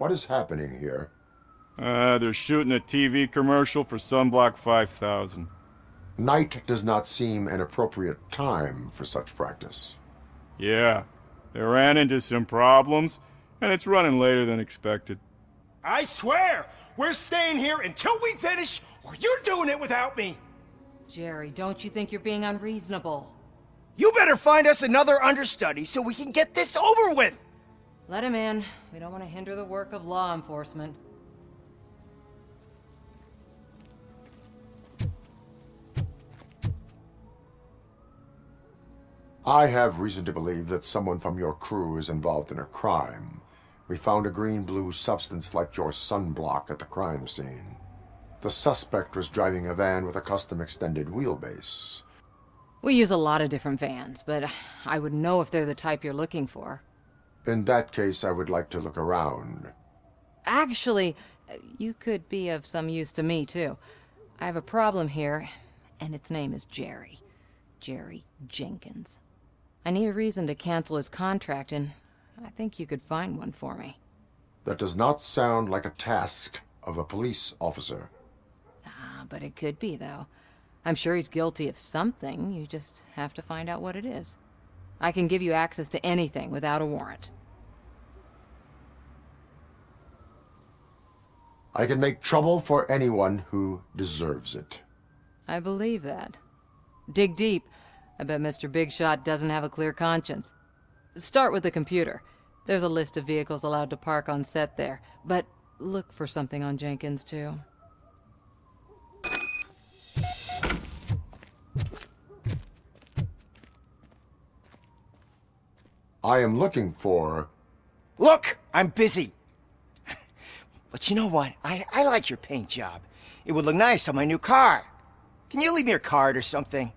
What is happening here? They're shooting a TV commercial for Sunblock 5000. Night does not seem an appropriate time for such practice. Yeah, they ran into some problems, and it's running later than expected. I swear, we're staying here until we finish, or you're doing it without me! Jerry, don't you think you're being unreasonable? You better find us another understudy so we can get this over with! Let him in. We don't want to hinder the work of law enforcement. I have reason to believe that someone from your crew is involved in a crime. We found a green-blue substance like your sunblock at the crime scene. The suspect was driving a van with a custom extended wheelbase. We use a lot of different vans, but I wouldn't know if they're the type you're looking for. In that case, I would like to look around. Actually, you could be of some use to me, too. I have a problem here, and its name is Jerry. Jerry Jenkins. I need a reason to cancel his contract, and I think you could find one for me. That does not sound like a task of a police officer. But it could be, though. I'm sure he's guilty of something. You just have to find out what it is. I can give you access to anything without a warrant. I can make trouble for anyone who deserves it. I believe that. Dig deep. I bet Mr. Big Shot doesn't have a clear conscience. Start with the computer. There's a list of vehicles allowed to park on set there, but look for something on Jenkins, too. I am looking for... Look, I'm busy. But you know what? I like your paint job. It would look nice on my new car. Can you leave me your card or something?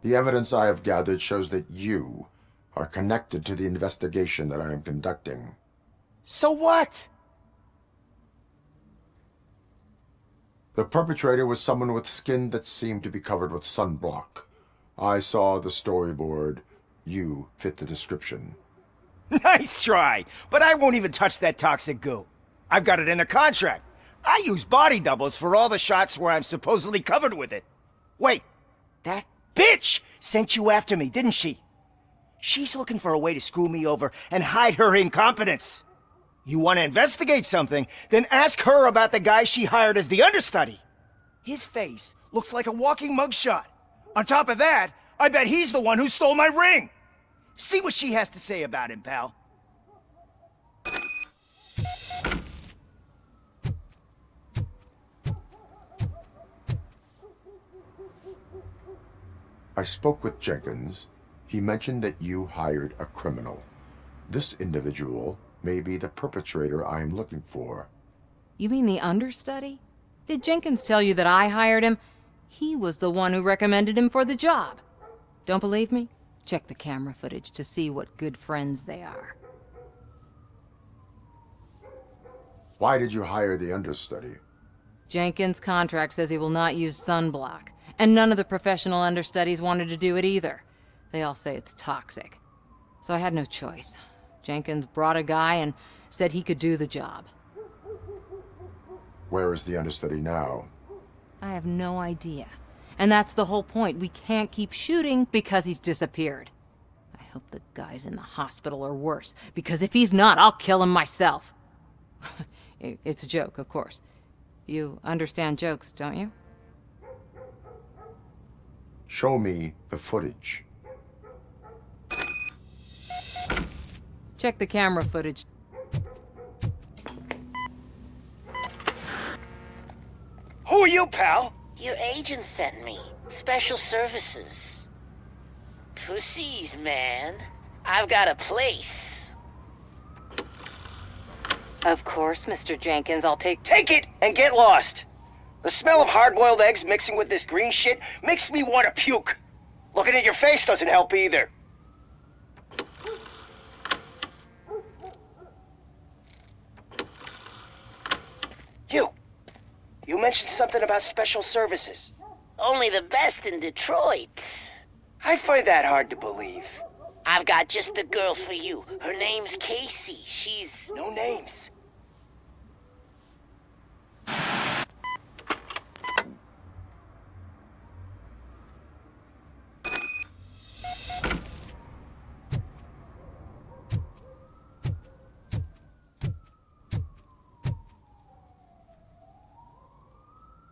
The evidence I have gathered shows that you are connected to the investigation that I am conducting. So what? The perpetrator was someone with skin that seemed to be covered with sunblock. I saw the storyboard. You fit the description. Nice try, but I won't even touch that toxic goo. I've got it in the contract. I use body doubles for all the shots where I'm supposedly covered with it. Wait, that bitch sent you after me, didn't she? She's looking for a way to screw me over and hide her incompetence. You want to investigate something, then ask her about the guy she hired as the understudy. His face looks like a walking mugshot. On top of that, I bet he's the one who stole my ring. See what she has to say about him, pal. I spoke with Jenkins. He mentioned that you hired a criminal. This individual may be the perpetrator I am looking for. You mean the understudy? Did Jenkins tell you that I hired him? He was the one who recommended him for the job. Don't believe me? Check the camera footage to see what good friends they are. Why did you hire the understudy? Jenkins' contract says he will not use sunblock, and none of the professional understudies wanted to do it either. They all say it's toxic. So I had no choice. Jenkins brought a guy and said he could do the job. Where is the understudy now? I have no idea. And that's the whole point. We can't keep shooting because he's disappeared. I hope the guy's in the hospital or worse, because if he's not, I'll kill him myself. It's a joke, of course. You understand jokes, don't you? Show me the footage. Check the camera footage. Who are you, pal? Your agent sent me. Special services. Pussies, man. I've got a place. Of course, Mr. Jenkins, I'll take... Take it and get lost. The smell of hard-boiled eggs mixing with this green shit makes me want to puke. Looking at your face doesn't help either. You mentioned something about special services. Only the best in Detroit. I find that hard to believe. I've got just the girl for you. Her name's Casey. She's... No names.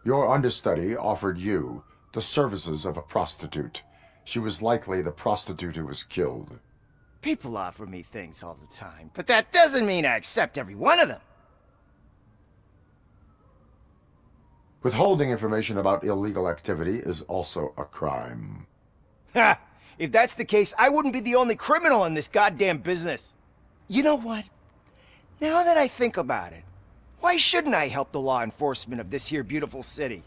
Your understudy offered you the services of a prostitute. She was likely the prostitute who was killed. People offer me things all the time, but that doesn't mean I accept every one of them. Withholding information about illegal activity is also a crime. Ha! If that's the case, I wouldn't be the only criminal in this goddamn business. You know what? Now that I think about it, why shouldn't I help the law enforcement of this here beautiful city?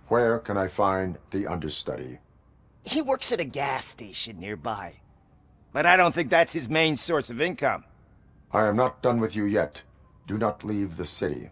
Where can I find the understudy? He works at a gas station nearby. But I don't think that's his main source of income. I am not done with you yet. Do not leave the city.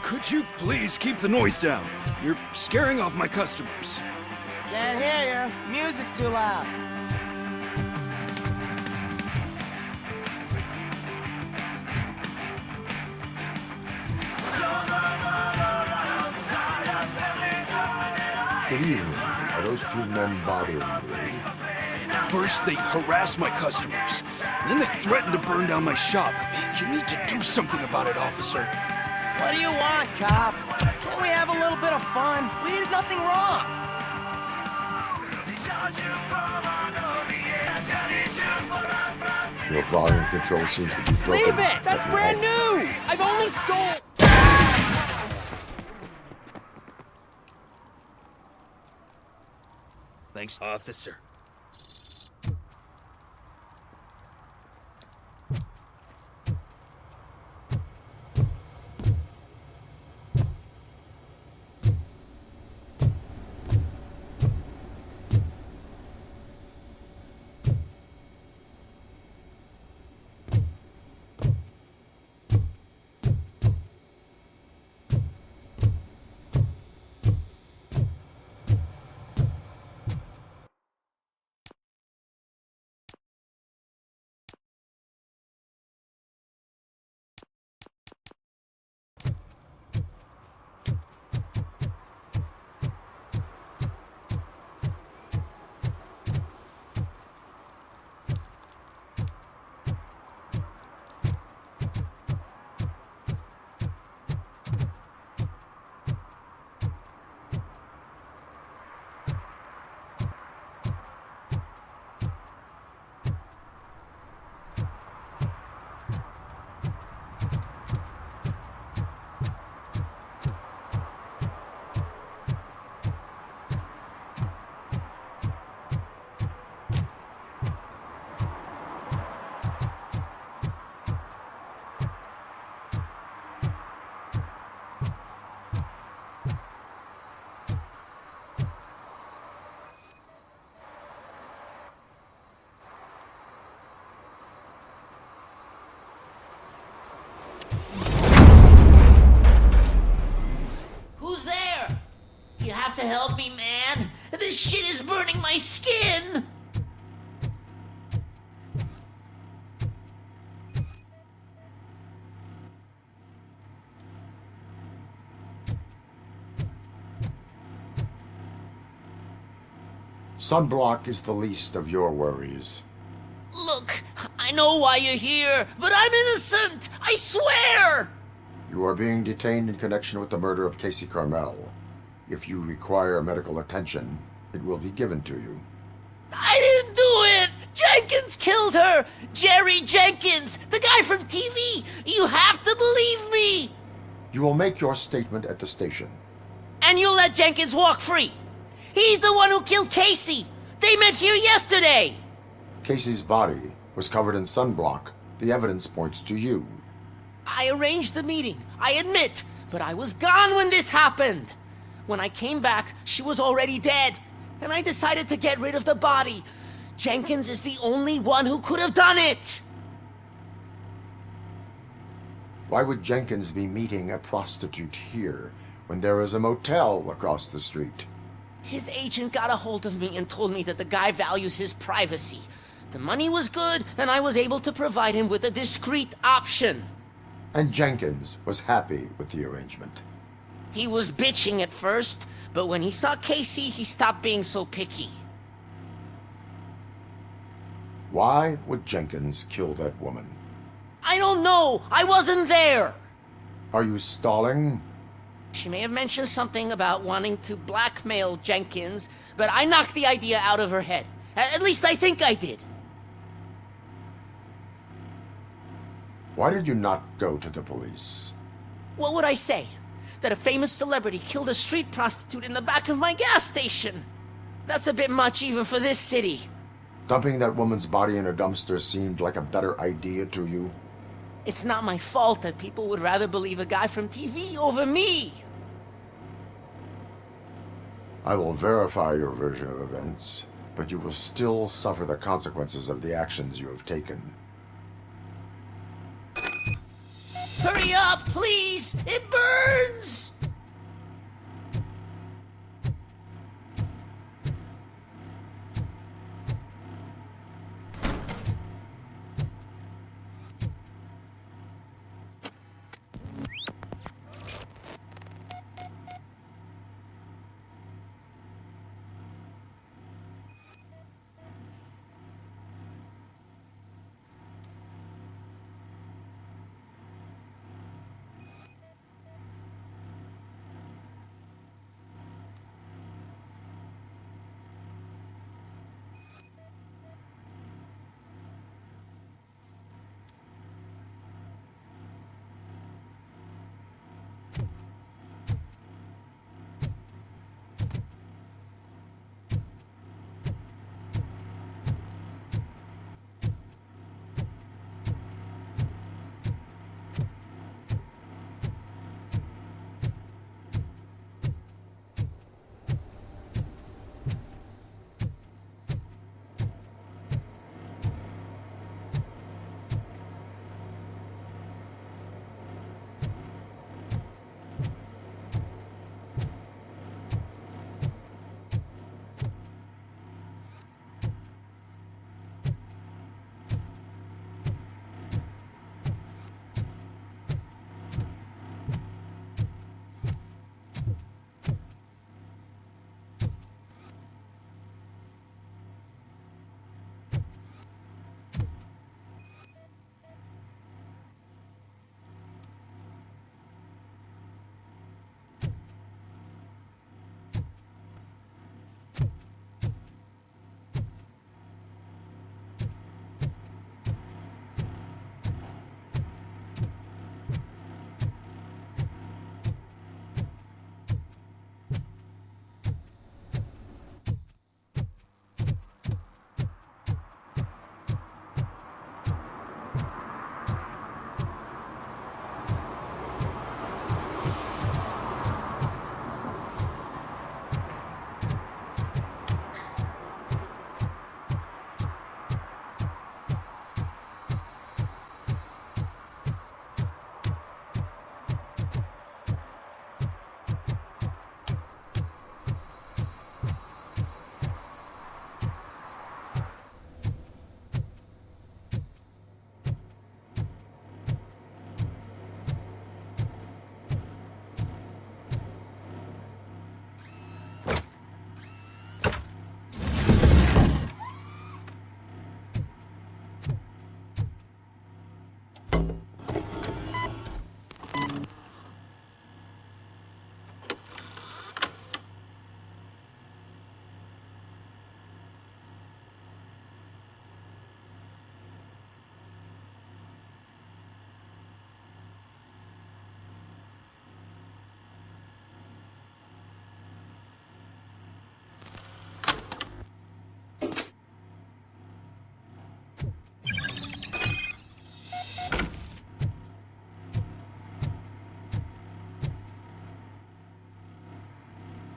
Could you please keep the noise down? You're scaring off my customers. Can't hear you. Music's too loud. Good evening. Are those two men bothering you? First, they harass my customers. Then they threaten to burn down my shop. You need to do something about it, officer. What do you want, cop? Can't we have a little bit of fun? We did nothing wrong. Your volume control seems to be broken. Leave it! Let That's me brand help. new! I've only stole... Thanks, officer. Who's there? You have to help me, man. This shit is burning my skin. Sunblock is the least of your worries. Look, I know why you're here, but I'm innocent. I swear. You are being detained in connection with the murder of Casey Carmel. If you require medical attention, it will be given to you. I didn't do it. Jenkins killed her. Jerry Jenkins, the guy from TV. You have to believe me. You will make your statement at the station. And you'll let Jenkins walk free. He's the one who killed Casey. They met here yesterday. Casey's body was covered in sunblock. The evidence points to you. I arranged the meeting, I admit, but I was gone when this happened. When I came back, she was already dead, and I decided to get rid of the body. Jenkins is the only one who could have done it. Why would Jenkins be meeting a prostitute here when there is a motel across the street? His agent got a hold of me and told me that the guy values his privacy. The money was good, and I was able to provide him with a discreet option. And Jenkins was happy with the arrangement. He was bitching at first, but when he saw Casey, he stopped being so picky. Why would Jenkins kill that woman? I don't know. I wasn't there. Are you stalling? She may have mentioned something about wanting to blackmail Jenkins, but I knocked the idea out of her head. At least I think I did. Why did you not go to the police? What would I say? That a famous celebrity killed a street prostitute in the back of my gas station? That's a bit much even for this city. Dumping that woman's body in a dumpster seemed like a better idea to you? It's not my fault that people would rather believe a guy from TV over me. I will verify your version of events, but you will still suffer the consequences of the actions you have taken. Hurry up, please! It burns!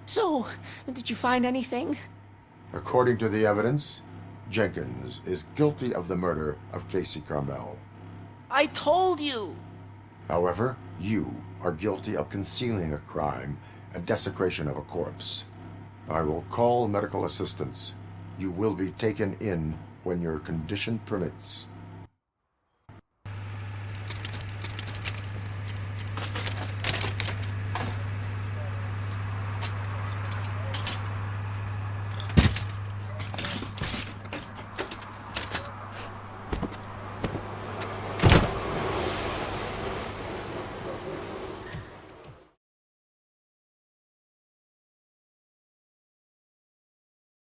So, did you find anything? According to the evidence, Jenkins is guilty of the murder of Casey Carmel. I told you! However, you are guilty of concealing a crime and desecration of a corpse. I will call medical assistance. You will be taken in when your condition permits.